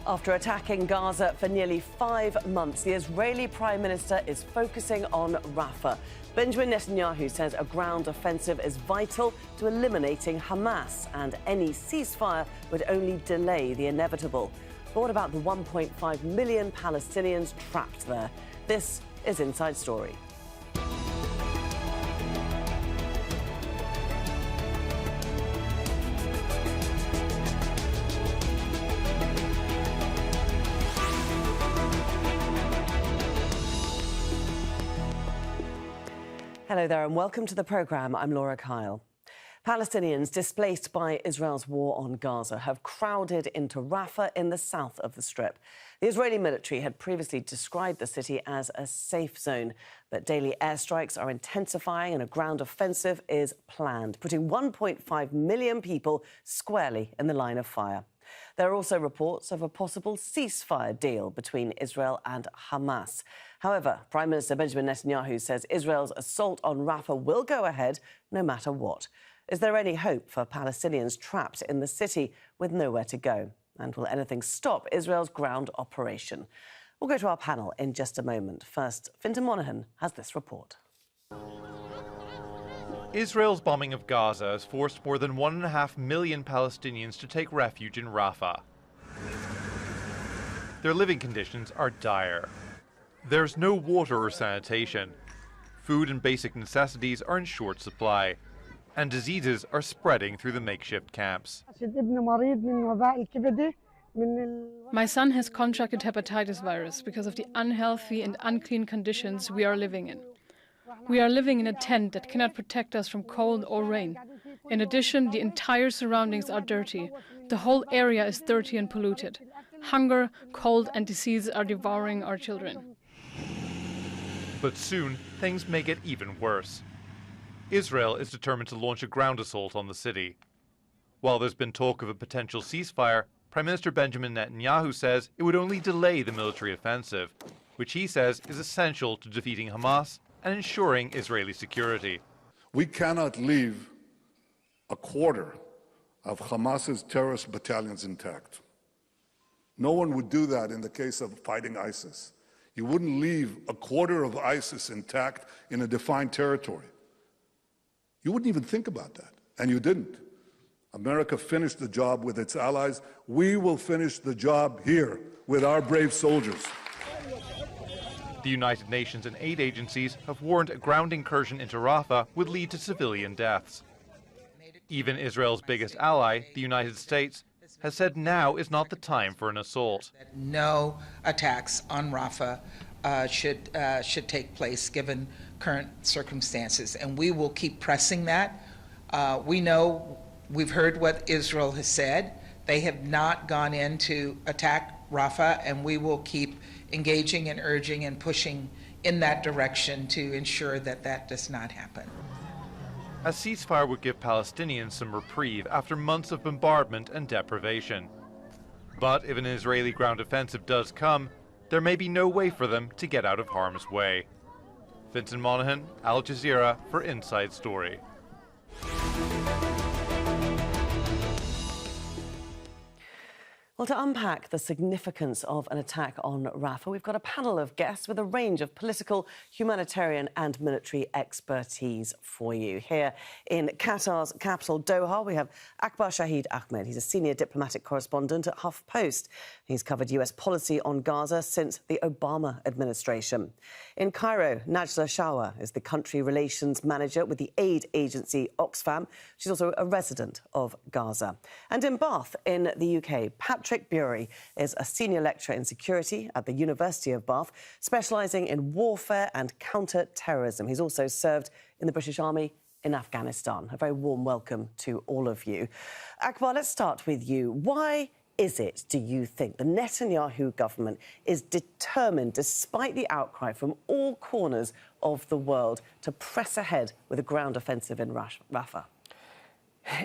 After attacking Gaza for nearly 5 months, the Israeli Prime Minister is focusing on Rafah. Benjamin Netanyahu says a ground offensive is vital to eliminating Hamas, and any ceasefire would only delay the inevitable. But what about the 1.5 million Palestinians trapped there? This is Inside Story. Hello there and welcome to the programme. I'm Laura Kyle. Palestinians displaced by Israel's war on Gaza have crowded into Rafah in the south of the Strip. The Israeli military had previously described the city as a safe zone, but daily airstrikes are intensifying and a ground offensive is planned, putting 1.5 million people squarely in the line of fire. There are also reports of a possible ceasefire deal between Israel and Hamas. However, Prime Minister Benjamin Netanyahu says Israel's assault on Rafah will go ahead no matter what. Is there any hope for Palestinians trapped in the city with nowhere to go? And will anything stop Israel's ground operation? We'll go to our panel in just a moment. First, Fintan Monaghan has this report. Israel's bombing of Gaza has forced more than 1.5 million Palestinians to take refuge in Rafah. Their living conditions are dire. There's no water or sanitation. Food and basic necessities are in short supply, and diseases are spreading through the makeshift camps. My son has contracted hepatitis virus because of the unhealthy and unclean conditions we are living in. We are living in a tent that cannot protect us from cold or rain. In addition, the entire surroundings are dirty. The whole area is dirty and polluted. Hunger, cold, and disease are devouring our children. But soon, things may get even worse. Israel is determined to launch a ground assault on the city. While there's been talk of a potential ceasefire, Prime Minister Benjamin Netanyahu says it would only delay the military offensive, which he says is essential to defeating Hamas and ensuring Israeli security. We cannot leave a quarter of Hamas's terrorist battalions intact. No one would do that in the case of fighting ISIS. You wouldn't leave a quarter of ISIS intact in a defined territory. You wouldn't even think about that, and you didn't. America finished the job with its allies. We will finish the job here with our brave soldiers. The United Nations and aid agencies have warned a ground incursion into Rafah would lead to civilian deaths. Even Israel's biggest ally, the United States, has said now is not the time for an assault. No attacks on Rafah should take place given current circumstances, and we will keep pressing that. We've heard what Israel has said. They have not gone in to attack Rafah, and we will keep engaging and urging and pushing in that direction to ensure that that does not happen. A ceasefire would give Palestinians some reprieve after months of bombardment and deprivation. But if an Israeli ground offensive does come, there may be no way for them to get out of harm's way. Fintan Monaghan, Al Jazeera for Inside Story. Well, to unpack the significance of an attack on Rafah, we've got a panel of guests with a range of political, humanitarian and military expertise for you. Here in Qatar's capital, Doha, we have Akbar Shahid Ahmed. He's a senior diplomatic correspondent at Huffpost. He's covered US policy on Gaza since the Obama administration. In Cairo, Najla Shawa is the country relations manager with the aid agency Oxfam. She's also a resident of Gaza. And in Bath, in the UK, Patrick Bury is a senior lecturer in security at the University of Bath, specialising in warfare and counter-terrorism. He's also served in the British Army in Afghanistan. A very warm welcome to all of you. Akbar, let's start with you. Why is it, do you think, the Netanyahu government is determined, despite the outcry from all corners of the world, to press ahead with a ground offensive in Rafah?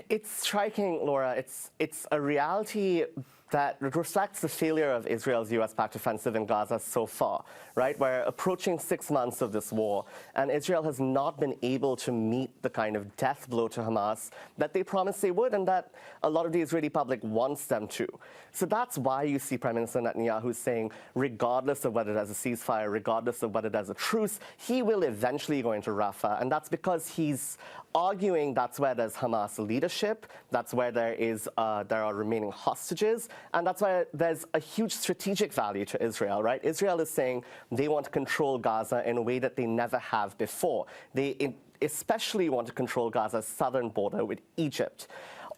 It's striking, Laura. It's a reality that reflects the failure of Israel's US-backed offensive in Gaza so far, right? We're approaching 6 months of this war, and Israel has not been able to meet the kind of death blow to Hamas that they promised they would and that a lot of the Israeli public wants them to. So that's why you see Prime Minister Netanyahu saying, regardless of whether there's a ceasefire, regardless of whether there's a truce, he will eventually go into Rafah. And that's because he's arguing that's where there's Hamas leadership, that's where there are remaining hostages, and that's why there's a huge strategic value to Israel, right? Israel is saying they want to control Gaza in a way that they never have before. They especially want to control Gaza's southern border with Egypt.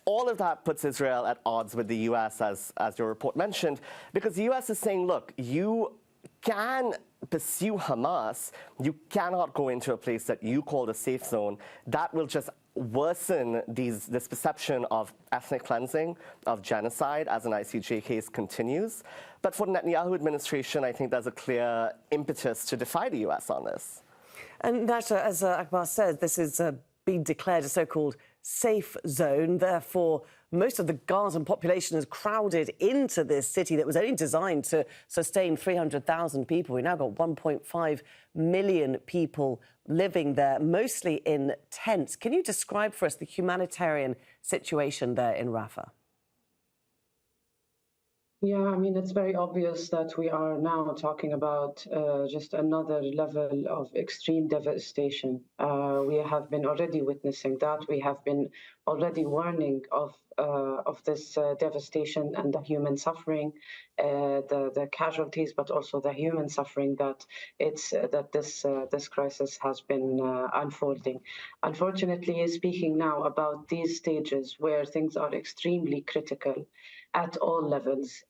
All of that puts Israel at odds with the US, as your report mentioned, because the US is saying, look, you can pursue Hamas, you cannot go into a place that you call a safe zone. That will just worsen this perception of ethnic cleansing, of genocide, as an ICJ case continues. But for the Netanyahu administration, I think there's a clear impetus to defy the US on this. And Najla, as Akbar said, this is been declared a so-called safe zone. Therefore, most of the Gazan population has crowded into this city that was only designed to sustain 300,000 people. We've now got 1.5 million people living there, mostly in tents. Can you describe for us the humanitarian situation there in Rafah? Yeah, I mean, it's very obvious that we are now talking about just another level of extreme devastation. We have been already witnessing that. We have been already warning of this devastation and the human suffering, the casualties, but also the human suffering that this crisis has been unfolding. Unfortunately, speaking now about these stages where things are extremely critical at all levels,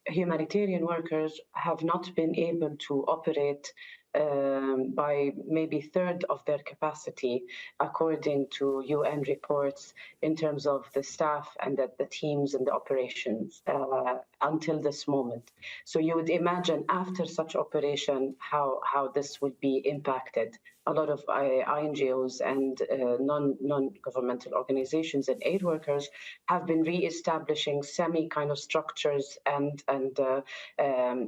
humanitarian workers have not been able to operate by maybe third of their capacity, according to UN reports, in terms of the staff and the teams and the operations until this moment. So you would imagine after such operation how this would be impacted. A lot of INGOs and non-governmental organizations and aid workers have been re-establishing semi-kind of structures and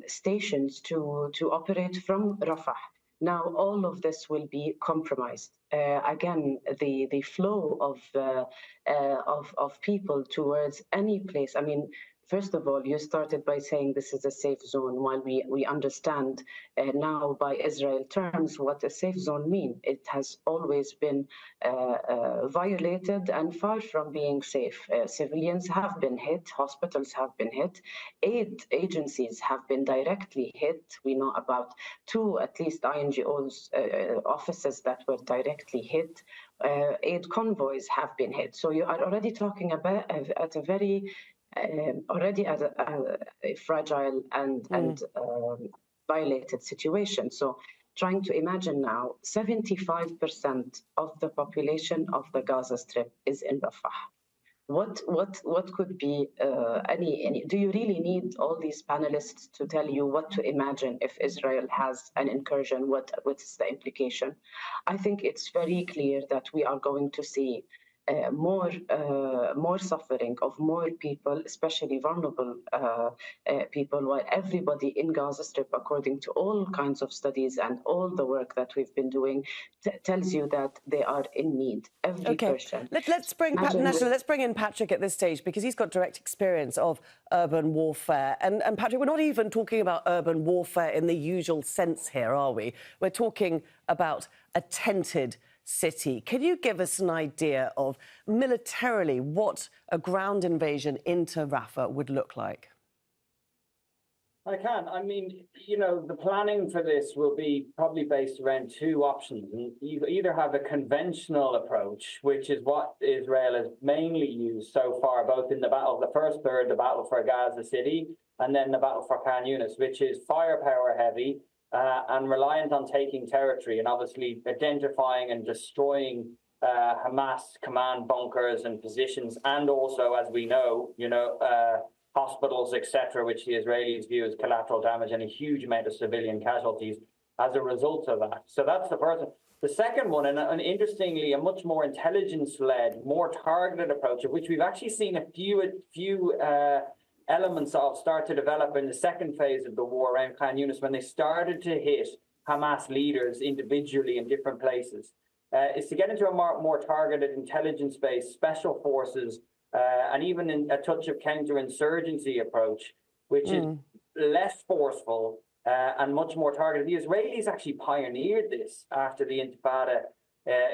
stations to operate from Rafah. Now all of this will be compromised. Again, the flow of people towards any place. I mean, first of all, you started by saying this is a safe zone, while we understand now by Israel terms what a safe zone means. It has always been violated and far from being safe. Civilians have been hit, hospitals have been hit, aid agencies have been directly hit. We know about 2, at least, INGOs offices that were directly hit. Aid convoys have been hit. So you are already talking about at a very already at a fragile and violated situation. So trying to imagine now, 75% of the population of the Gaza Strip is in Rafah. What could be any? Do you really need all these panelists to tell you what to imagine if Israel has an incursion? What is the implication? I think it's very clear that we are going to see more suffering of more people, especially vulnerable people, while everybody in Gaza Strip, according to all kinds of studies and all the work that we've been doing, tells you that they are in need. Every person. Let's bring in Patrick at this stage, because he's got direct experience of urban warfare. And Patrick, we're not even talking about urban warfare in the usual sense here, are we? We're talking about a tented city. Can you give us an idea of militarily what a ground invasion into Rafah would look like? I can. I mean, you know, the planning for this will be probably based around 2 options. You either have a conventional approach, which is what Israel has mainly used so far, both in the battle of the first third, the battle for Gaza City, and then the battle for Khan Yunis, which is firepower heavy, and reliant on taking territory and obviously identifying and destroying Hamas command bunkers and positions, and also, as we know, hospitals, etc., which the Israelis view as collateral damage and a huge amount of civilian casualties as a result of that. So that's the first one. The second one, and interestingly, a much more intelligence-led, more targeted approach, of which we've actually seen a few elements of start to develop in the second phase of the war around Khan Yunis, when they started to hit Hamas leaders individually in different places, is to get into a more targeted intelligence-based special forces and even in a touch of counterinsurgency approach, which is less forceful and much more targeted. The Israelis actually pioneered this after the Intifada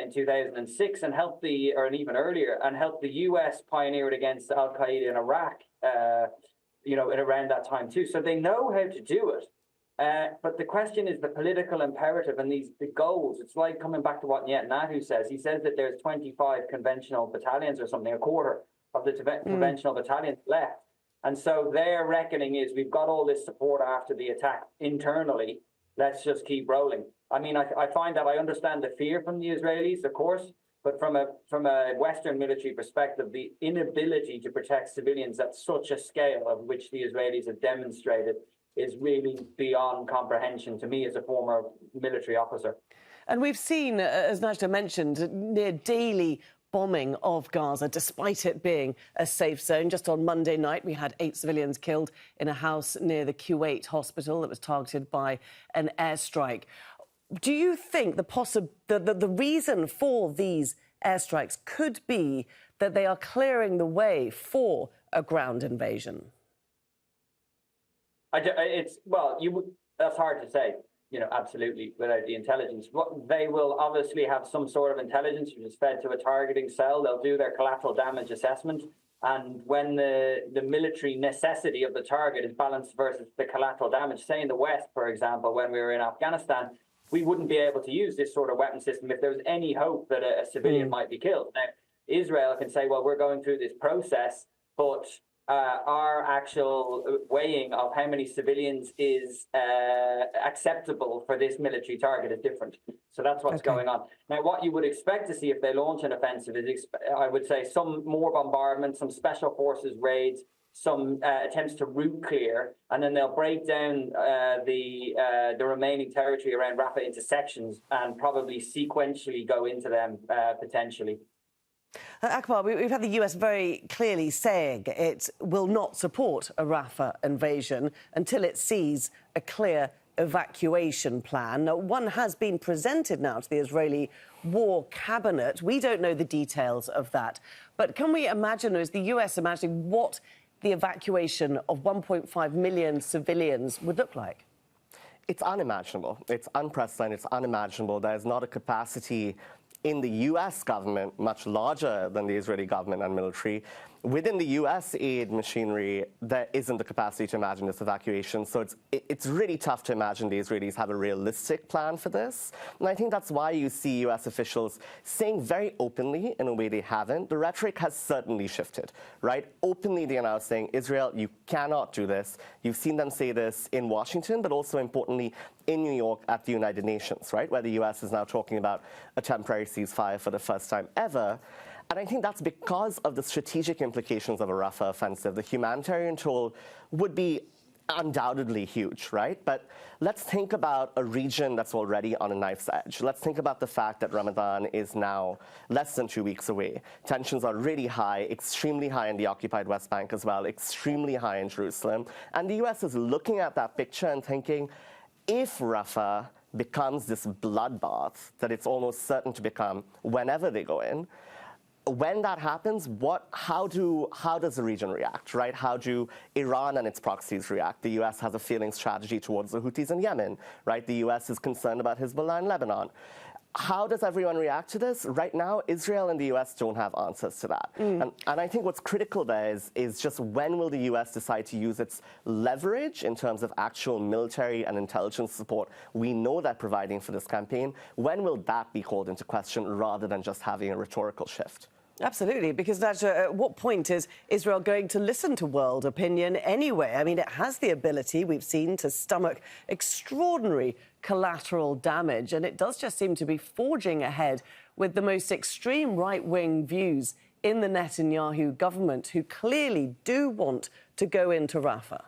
in 2006 and helped and even earlier, and helped the US pioneer it against Al-Qaeda in Iraq, around that time too. So they know how to do it. But the question is the political imperative and the goals. It's like coming back to what Netanyahu says. He says that there's 25 conventional battalions or something, a quarter of the conventional battalions left. And so their reckoning is, we've got all this support after the attack internally, let's just keep rolling. I mean, I find that I understand the fear from the Israelis, of course, but from a Western military perspective, the inability to protect civilians at such a scale of which the Israelis have demonstrated is really beyond comprehension to me as a former military officer. And we've seen, as Najla mentioned, near daily bombing of Gaza, despite it being a safe zone. Just on Monday night, we had 8 civilians killed in a house near the Kuwait hospital that was targeted by an airstrike. Do you think the reason for these airstrikes could be that they are clearing the way for a ground invasion? That's hard to say, absolutely, without the intelligence. They will obviously have some sort of intelligence which is fed to a targeting cell. They'll do their collateral damage assessment. And when the military necessity of the target is balanced versus the collateral damage, say in the West, for example, when we were in Afghanistan, we wouldn't be able to use this sort of weapon system if there was any hope that a civilian might be killed. Now, Israel can say, well, we're going through this process, but our actual weighing of how many civilians is acceptable for this military target is different. So that's what's going on. Now, what you would expect to see if they launch an offensive is, I would say, some more bombardment, some special forces raids, some attempts to route clear, and then they'll break down the remaining territory around Rafah into sections and probably sequentially go into them potentially. Akbar, we've had the US very clearly saying it will not support a Rafah invasion until it sees a clear evacuation plan. Now, one has been presented now to the Israeli War Cabinet. We don't know the details of that. But can we imagine, or is the US imagining what the evacuation of 1.5 million civilians would look like? It's unimaginable. It's unprecedented. It's unimaginable. There's not a capacity in the US government, much larger than the Israeli government and military. Within the US aid machinery, there isn't the capacity to imagine this evacuation. So it's really tough to imagine the Israelis have a realistic plan for this. And I think that's why you see US officials saying very openly, in a way they haven't, the rhetoric has certainly shifted, right? Openly, they are now saying, Israel, you cannot do this. You've seen them say this in Washington, but also importantly in New York at the United Nations, right? Where the US is now talking about a temporary ceasefire for the first time ever. And I think that's because of the strategic implications of a Rafah offensive. The humanitarian toll would be undoubtedly huge, right? But let's think about a region that's already on a knife's edge. Let's think about the fact that Ramadan is now less than 2 weeks away. Tensions are really high, extremely high in the occupied West Bank as well, extremely high in Jerusalem. And the US is looking at that picture and thinking, if Rafah becomes this bloodbath that it's almost certain to become whenever they go in, when that happens, how does the region react, right? How do Iran and its proxies react? The US has a failing strategy towards the Houthis in Yemen, right? The US is concerned about Hezbollah in Lebanon. How does everyone react to this? Right now, Israel and the US don't have answers to that. And I think what's critical there is just when will the US decide to use its leverage in terms of actual military and intelligence support we know they're providing for this campaign? When will that be called into question rather than just having a rhetorical shift? Absolutely, because Najla, at what point is Israel going to listen to world opinion anyway? I mean, it has the ability, we've seen, to stomach extraordinary collateral damage, and it does just seem to be forging ahead with the most extreme right-wing views in the Netanyahu government, who clearly do want to go into Rafah.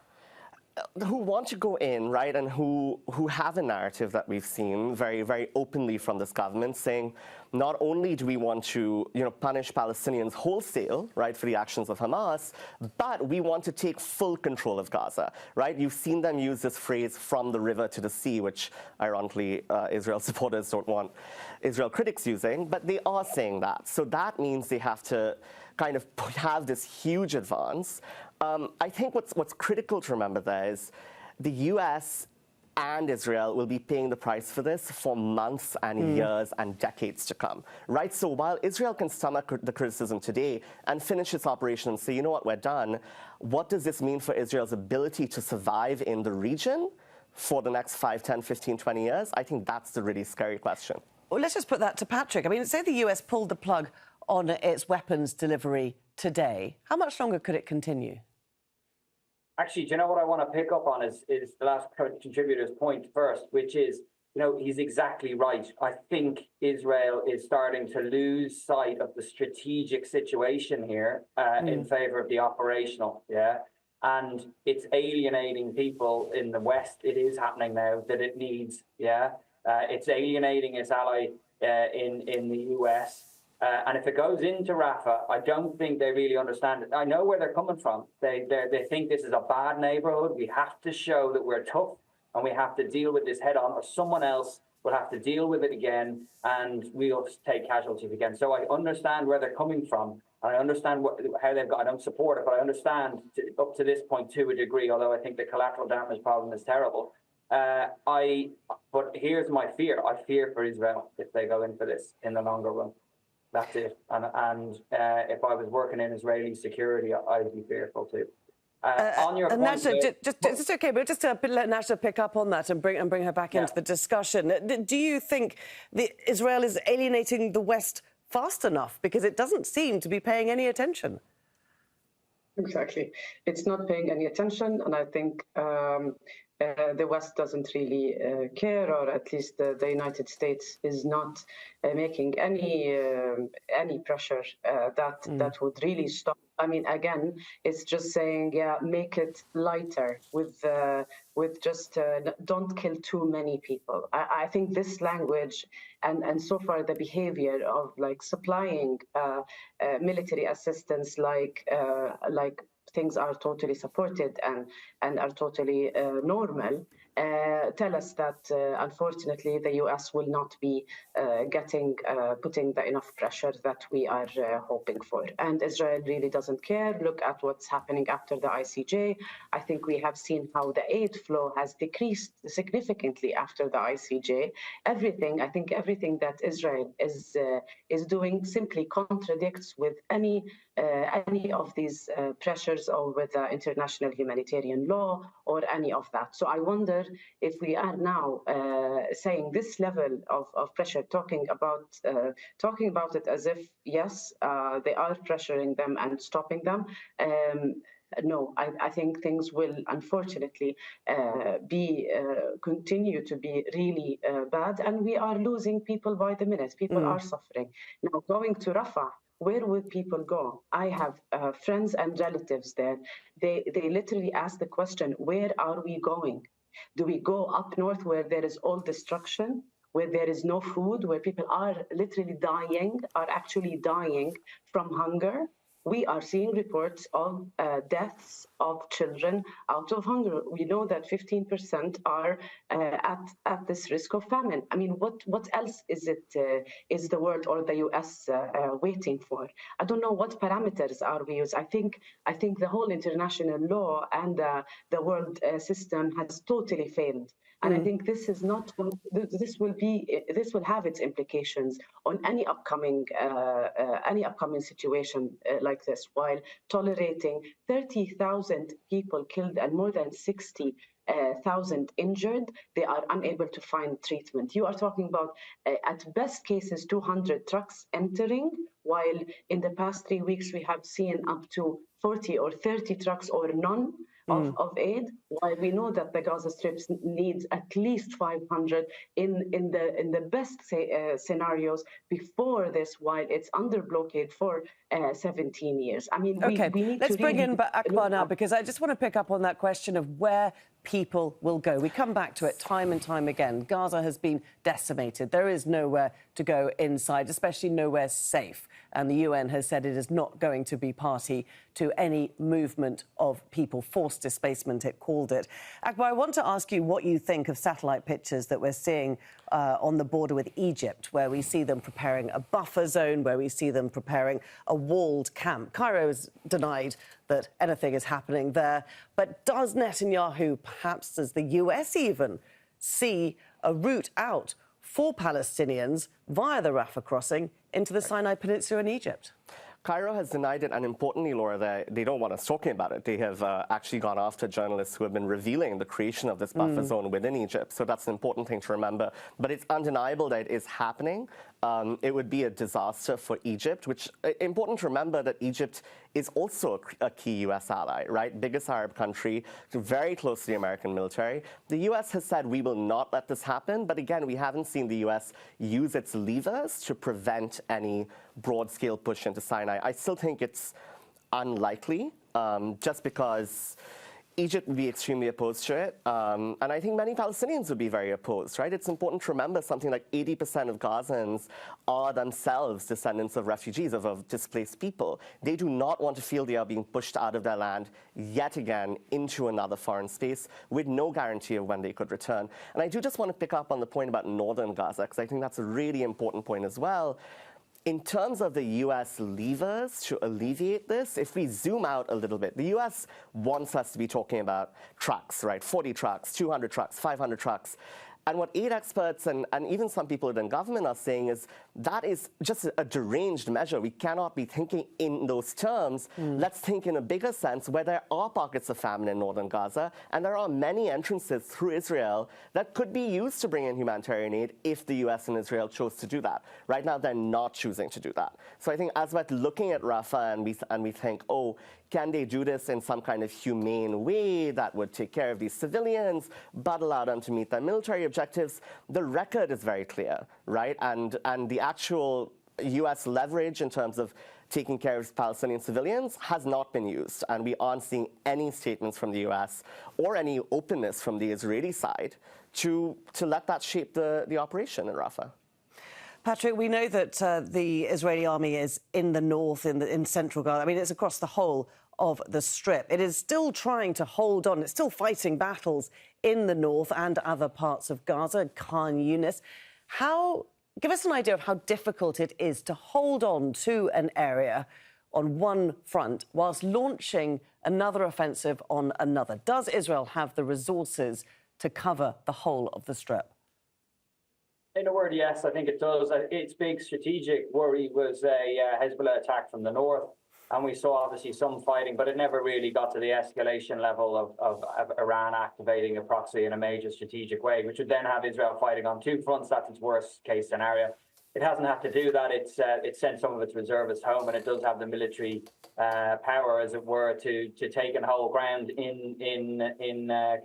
who want to go in, right, and who have a narrative that we've seen very, very openly from this government, saying not only do we want to, punish Palestinians wholesale, right, for the actions of Hamas, but we want to take full control of Gaza, right? You've seen them use this phrase, from the river to the sea, which ironically Israel supporters don't want Israel critics using, but they are saying that. So that means they have to kind of have this huge advance. I think what's critical to remember there is the US and Israel will be paying the price for this for months and years and decades to come, right? So while Israel can stomach the criticism today and finish its operation and say, you know what, we're done, what does this mean for Israel's ability to survive in the region for the next 5, 10, 15, 20 years? I think that's the really scary question. Well, let's just put that to Patrick. I mean, say the US pulled the plug on its weapons delivery today. How much longer could it continue? Actually, do you know what I want to pick up on is the last contributor's point first, which is, he's exactly right. I think Israel is starting to lose sight of the strategic situation here in favor of the operational, and it's alienating people in the West. It is happening now that it needs, it's alienating its ally in the US. And if it goes into Rafah, I don't think they really understand it. I know where they're coming from. They think this is a bad neighborhood. We have to show that we're tough and we have to deal with this head on, or someone else will have to deal with it again and we'll take casualties again. So I understand where they're coming from. And I understand how they've got, I don't support it, but I understand up to this point to a degree, although I think the collateral damage problem is terrible. But here's my fear. I fear for Israel if they go in for this in the longer run. That's it. And if I was working in Israeli security, I'd be fearful too. On your point, Najla, just okay, but just to let Najla pick up on that and bring her back into the discussion. Do you think Israel is alienating the West fast enough? Because it doesn't seem to be paying any attention. Exactly. It's not paying any attention, and I think the West doesn't really care, or at least the United States is not making any pressure that would really stop. I mean, again, it's just saying, make it lighter with just don't kill too many people. I think this language and so far the behavior of like supplying military assistance, like things are totally supported and are totally normal, tell us that unfortunately the US will not be putting the enough pressure that we are hoping for. And Israel really doesn't care. Look at what's happening after the ICJ. I think we have seen how the aid flow has decreased significantly after the ICJ. I think everything that Israel is doing simply contradicts with any of these pressures or with international humanitarian law or any of that. So I wonder if we are now saying this level of pressure, talking about it as if, yes, they are pressuring them and stopping them. No, I think things will unfortunately continue to be really bad, and we are losing people by the minute. People are suffering. Now, going to Rafah, where would people go? I have friends and relatives there. They literally ask the question, where are we going? Do we go up north where there is all destruction, where there is no food, where people are literally actually dying from hunger? We are seeing reports of deaths of children out of hunger. We know that 15% are at this risk of famine. I mean, what else is the world or the US waiting for? I don't know what parameters are we use. I think the whole international law and the world system has totally failed. And I think this will have its implications on any upcoming situation like this. While tolerating 30,000 people killed and more than 60,000 injured, they are unable to find treatment. You are talking about, at best cases, 200 trucks entering, while in the past 3 weeks we have seen up to 40 or 30 trucks or none. of aid, while we know that the Gaza Strip needs at least 500 in the best scenarios before this, while it's under blockade for 17 years. I mean, we need let's to bring really in Akbar now, because I just want to pick up on that question of where people will go. We come back to it time and time again. Gaza has been decimated. There is nowhere to go inside, especially nowhere safe. And the UN has said it is not going to be party to any movement of people, forced displacement, it called it. Akbar, I want to ask you what you think of satellite pictures that we're seeing on the border with Egypt, where we see them preparing a buffer zone, where we see them preparing a walled camp. Cairo has denied that anything is happening there. But does Netanyahu, perhaps does the US even, see a route out for Palestinians via the Rafah crossing into the Sinai Peninsula in Egypt? Cairo has denied it, and importantly, Laura, they don't want us talking about it. They have actually gone after journalists who have been revealing the creation of this buffer zone within Egypt. So that's an important thing to remember. But it's undeniable that it is happening. It would be a disaster for Egypt, which important to remember that Egypt is also a key U.S. ally, right? Biggest Arab country, very close to the American military. The U.S. has said we will not let this happen, but again, we haven't seen the U.S. use its levers to prevent any broad-scale push into Sinai. I still think it's unlikely, just because Egypt would be extremely opposed to it, and I think many Palestinians would be very opposed, right? It's important to remember something like 80% of Gazans are themselves descendants of refugees, of displaced people. They do not want to feel they are being pushed out of their land yet again into another foreign space with no guarantee of when they could return. And I do just want to pick up on the point about northern Gaza, because I think that's a really important point as well. In terms of the U.S. levers to alleviate this, if we zoom out a little bit, the U.S. wants us to be talking about trucks, right? 40 trucks, 200 trucks, 500 trucks. And what aid experts and even some people within government are saying is that is just a deranged measure. We cannot be thinking in those terms. Let's think in a bigger sense where there are pockets of famine in northern Gaza, and there are many entrances through Israel that could be used to bring in humanitarian aid if the U.S. and Israel chose to do that. Right now, they're not choosing to do that. So I think as we're looking at Rafah and we think, oh, can they do this in some kind of humane way that would take care of these civilians, but allow them to meet their military objectives? The record is very clear, right? And the actual U.S. leverage in terms of taking care of Palestinian civilians has not been used. And we aren't seeing any statements from the U.S. or any openness from the Israeli side to let that shape the operation in Rafah. Patrick, we know that the Israeli army is in the north, in central Gaza. I mean, it's across the whole of the Strip. It is still trying to hold on. It's still fighting battles in the north and other parts of Gaza, Khan Yunis. Give us an idea of how difficult it is to hold on to an area on one front whilst launching another offensive on another. Does Israel have the resources to cover the whole of the Strip? In a word, yes, I think it does. Its big strategic worry was a Hezbollah attack from the north, and we saw obviously some fighting, but it never really got to the escalation level of Iran activating a proxy in a major strategic way, which would then have Israel fighting on two fronts. That's its worst case scenario. It hasn't had to do that. It's sent some of its reservists home, and it does have the military power, as it were, to take and hold ground in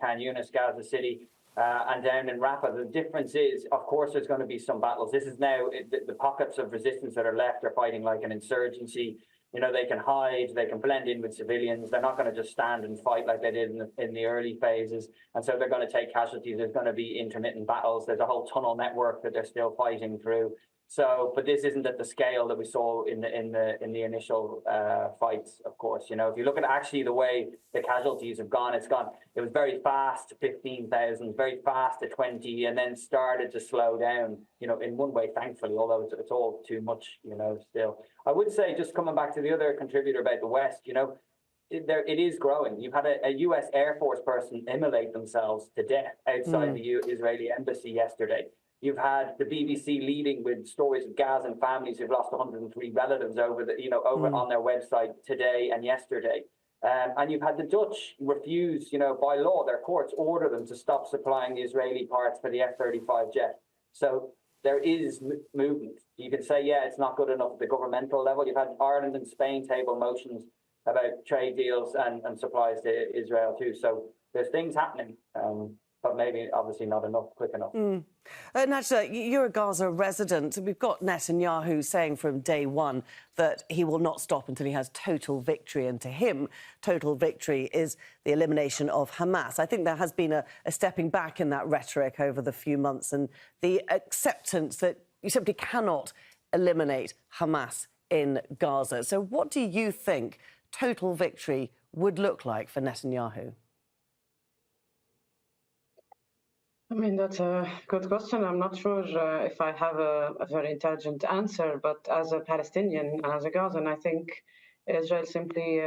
Khan Yunis, Gaza City. And down in Rafah. The difference is, of course, there's going to be some battles. This is now the pockets of resistance that are left are fighting like an insurgency. You know, they can hide, they can blend in with civilians. They're not going to just stand and fight like they did in the early phases. And so they're going to take casualties. There's going to be intermittent battles. There's a whole tunnel network that they're still fighting through. So, but this isn't at the scale that we saw in the initial fights. Of course, you know, if you look at actually the way the casualties have gone, it was very fast to 15,000, very fast to 20, and then started to slow down. You know, in one way, thankfully, although it's all too much. You know, still, I would say, just coming back to the other contributor about the West, you know, it is growing. You've had a U.S. Air Force person immolate themselves to death outside the Israeli embassy yesterday. You've had the BBC leading with stories of Gazan families who've lost 103 relatives over on their website today and yesterday. And you've had the Dutch refuse, you know, by law, their courts order them to stop supplying the Israeli parts for the F-35 jet. So there is movement. You can say, yeah, it's not good enough at the governmental level. You've had Ireland and Spain table motions about trade deals and supplies to Israel too. So there's things happening, but maybe obviously not enough, quick enough. Najla, you're a Gaza resident. We've got Netanyahu saying from day one that he will not stop until he has total victory. And to him, total victory is the elimination of Hamas. I think there has been a stepping back in that rhetoric over the few months and the acceptance that you simply cannot eliminate Hamas in Gaza. So what do you think total victory would look like for Netanyahu? I mean, that's a good question. I'm not sure if I have a very intelligent answer, but as a Palestinian and as a Gazan, I think Israel simply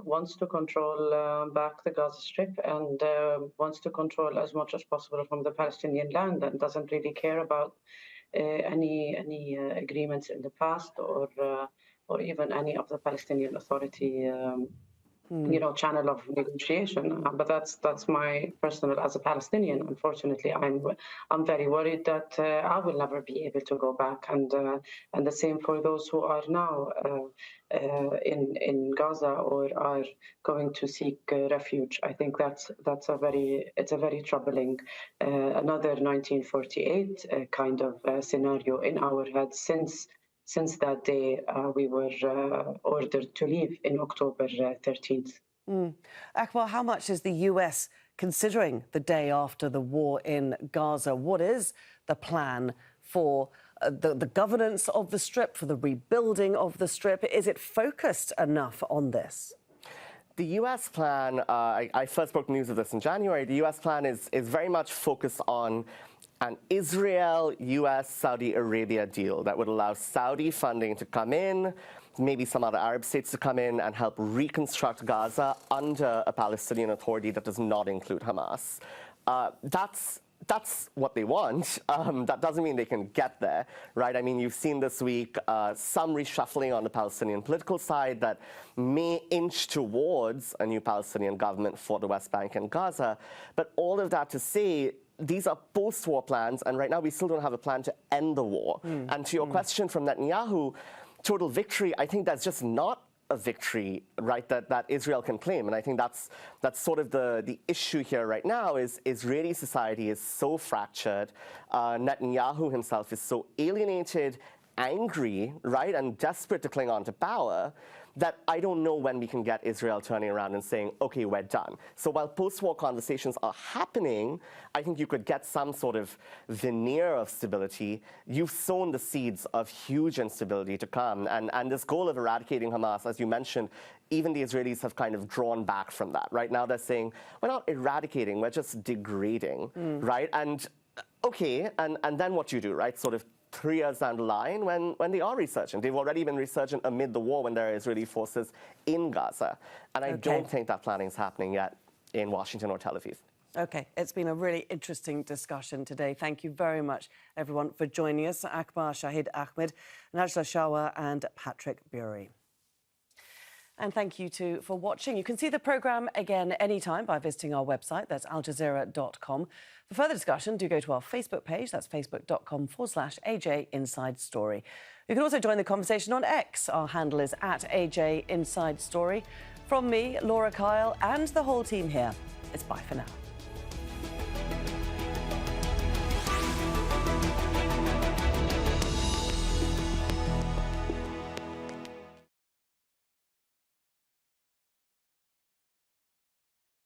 wants to control back the Gaza Strip and wants to control as much as possible from the Palestinian land and doesn't really care about any agreements in the past or even any of the Palestinian Authority channel of negotiation. But that's my personal, as a Palestinian, unfortunately, I'm very worried that I will never be able to go back, and the same for those who are now in Gaza or are going to seek refuge. I think it's a very troubling another 1948 kind of scenario in our heads since that day we were ordered to leave in October 13th. Akbar, how much is the US considering the day after the war in Gaza? What is the plan for the governance of the Strip, for the rebuilding of the Strip? Is it focused enough on this? The US plan, I first broke news of this in January, the US plan is very much focused on an Israel-US Saudi Arabia deal that would allow Saudi funding to come in, maybe some other Arab states to come in and help reconstruct Gaza under a Palestinian Authority that does not include Hamas. That's what they want. That doesn't mean they can get there, right? I mean, you've seen this week some reshuffling on the Palestinian political side that may inch towards a new Palestinian government for the West Bank and Gaza. But all of that to say, these are post-war plans, and right now we still don't have a plan to end the war. And to your question from Netanyahu, total victory, I think that's just not a victory, right, that Israel can claim. And I think that's sort of the issue here right now is Israeli society is so fractured. Netanyahu himself is so alienated, angry, right, and desperate to cling on to power that I don't know when we can get Israel turning around and saying, okay, we're done. So while post-war conversations are happening, I think you could get some sort of veneer of stability. You've sown the seeds of huge instability to come. And this goal of eradicating Hamas, as you mentioned, even the Israelis have kind of drawn back from that. Right now they're saying, we're not eradicating, we're just degrading, right? And okay, and then what you do, right? Sort of 3 years down the line when they are resurgent. They've already been resurgent amid the war when there are Israeli forces in Gaza. And I don't think that planning is happening yet in Washington or Tel Aviv. OK, it's been a really interesting discussion today. Thank you very much, everyone, for joining us. Akbar, Shahid, Ahmed, Najla, Shawa and Patrick Bury. And thank you, too, for watching. You can see the programme again anytime by visiting our website. That's aljazeera.com. For further discussion, do go to our Facebook page. That's facebook.com/AJ Inside Story. You can also join the conversation on X. Our handle is @AJ Inside Story. From me, Laura Kyle, and the whole team here, it's bye for now.